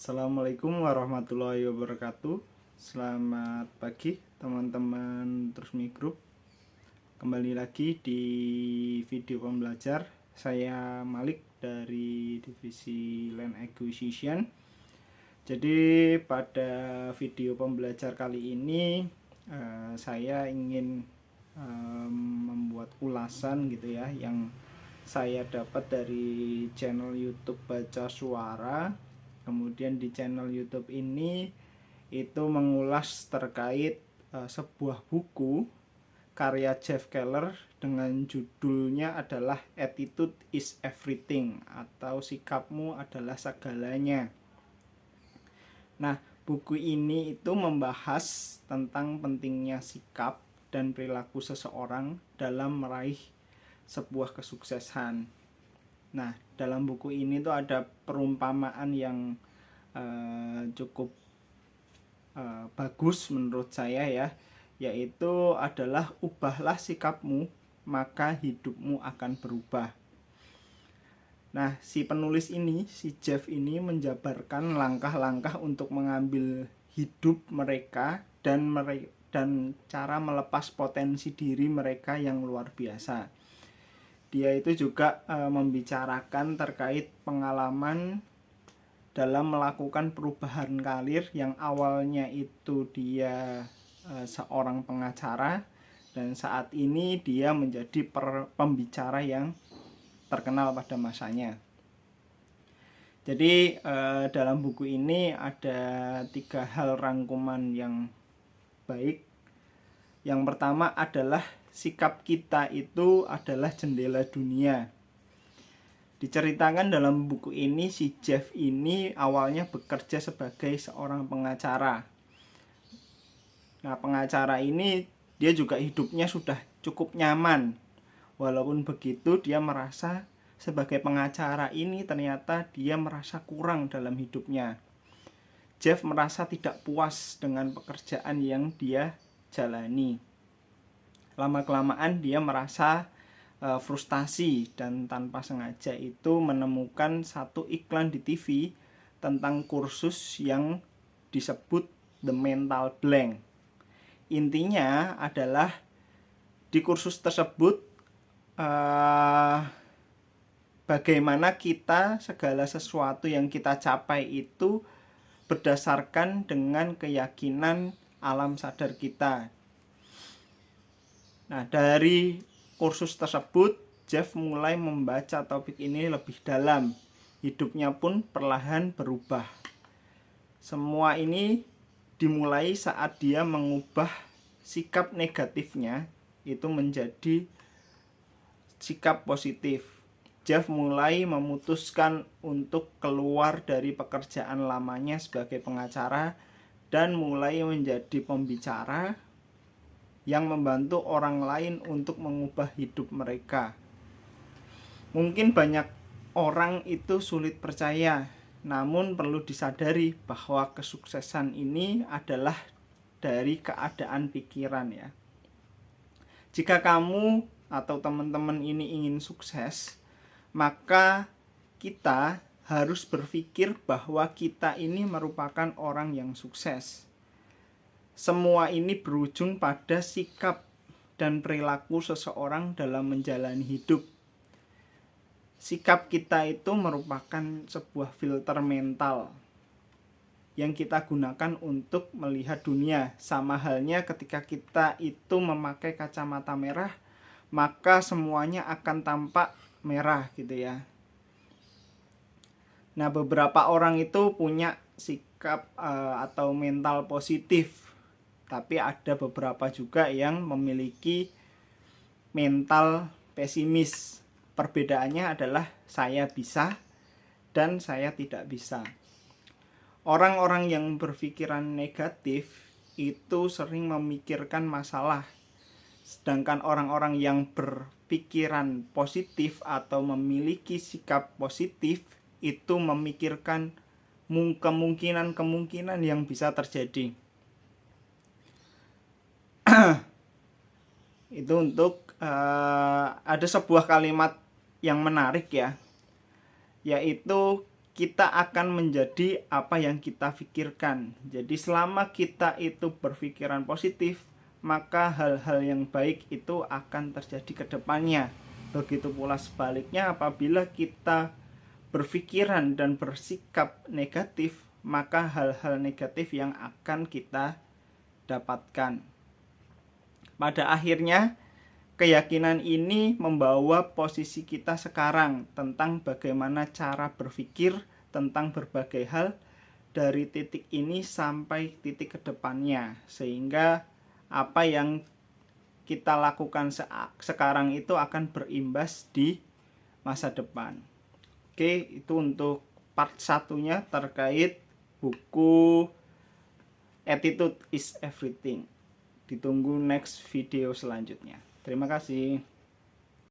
Assalamualaikum warahmatullahi wabarakatuh. Selamat pagi teman-teman Trusmi Group. Kembali lagi di video pembelajar. Saya Malik dari divisi Land Acquisition. Jadi pada video pembelajar kali ini saya ingin membuat ulasan gitu ya, yang saya dapat dari channel YouTube Baca Suara. Kemudian di channel YouTube ini itu mengulas terkait sebuah buku karya Jeff Keller dengan judulnya adalah Attitude is Everything, atau sikapmu adalah segalanya. Nah, buku ini itu membahas tentang pentingnya sikap dan perilaku seseorang dalam meraih sebuah kesuksesan. Nah, dalam buku ini tuh ada perumpamaan yang cukup bagus menurut saya ya, yaitu adalah ubahlah sikapmu maka hidupmu akan berubah. Nah, si penulis ini, si Jeff ini menjabarkan langkah-langkah untuk mengambil hidup mereka dan cara melepas potensi diri mereka yang luar biasa. Dia itu juga membicarakan terkait pengalaman dalam melakukan perubahan karir, yang awalnya itu dia seorang pengacara dan saat ini dia menjadi pembicara yang terkenal pada masanya. Jadi dalam buku ini ada 3 hal rangkuman yang baik. Yang pertama adalah sikap kita itu adalah jendela dunia. Diceritakan dalam buku ini, si Jeff ini awalnya bekerja sebagai seorang pengacara. Nah, pengacara ini dia juga hidupnya sudah cukup nyaman. Walaupun begitu, dia merasa sebagai pengacara ini ternyata dia merasa kurang dalam hidupnya. Jeff merasa tidak puas dengan pekerjaan yang dia jalani. Lama-kelamaan dia merasa frustasi dan tanpa sengaja itu menemukan satu iklan di TV tentang kursus yang disebut The Mental Blank. Intinya adalah di kursus tersebut bagaimana kita segala sesuatu yang kita capai itu berdasarkan dengan keyakinan alam sadar kita. Nah, dari kursus tersebut, Jeff mulai membaca topik ini lebih dalam. Hidupnya pun perlahan berubah. Semua ini dimulai saat dia mengubah sikap negatifnya itu menjadi sikap positif. Jeff mulai memutuskan untuk keluar dari pekerjaan lamanya sebagai pengacara dan mulai menjadi pembicara yang membantu orang lain untuk mengubah hidup mereka. Mungkin banyak orang itu sulit percaya, namun perlu disadari bahwa kesuksesan ini adalah dari keadaan pikiran ya. Jika kamu atau teman-teman ini ingin sukses, maka kita harus berpikir bahwa kita ini merupakan orang yang sukses. Semua ini berujung pada sikap dan perilaku seseorang dalam menjalani hidup. Sikap kita itu merupakan sebuah filter mental yang kita gunakan untuk melihat dunia. Sama halnya ketika kita itu memakai kacamata merah, maka semuanya akan tampak merah gitu ya. Nah, beberapa orang itu punya sikap atau mental positif, tapi ada beberapa juga yang memiliki mental pesimis. Perbedaannya adalah saya bisa dan saya tidak bisa. Orang-orang yang berpikiran negatif itu sering memikirkan masalah, sedangkan orang-orang yang berpikiran positif atau memiliki sikap positif itu memikirkan kemungkinan-kemungkinan yang bisa terjadi. Itu untuk ada sebuah kalimat yang menarik ya, yaitu kita akan menjadi apa yang kita pikirkan. Jadi selama kita itu berpikiran positif, maka hal-hal yang baik itu akan terjadi ke depannya. Begitu pula sebaliknya, apabila kita berpikiran dan bersikap negatif, maka hal-hal negatif yang akan kita dapatkan. Pada akhirnya, keyakinan ini membawa posisi kita sekarang tentang bagaimana cara berpikir tentang berbagai hal dari titik ini sampai titik kedepannya, sehingga apa yang kita lakukan sekarang itu akan berimbas di masa depan. Oke, itu untuk part satunya terkait buku Attitude is Everything. Ditunggu next video selanjutnya. Terima kasih.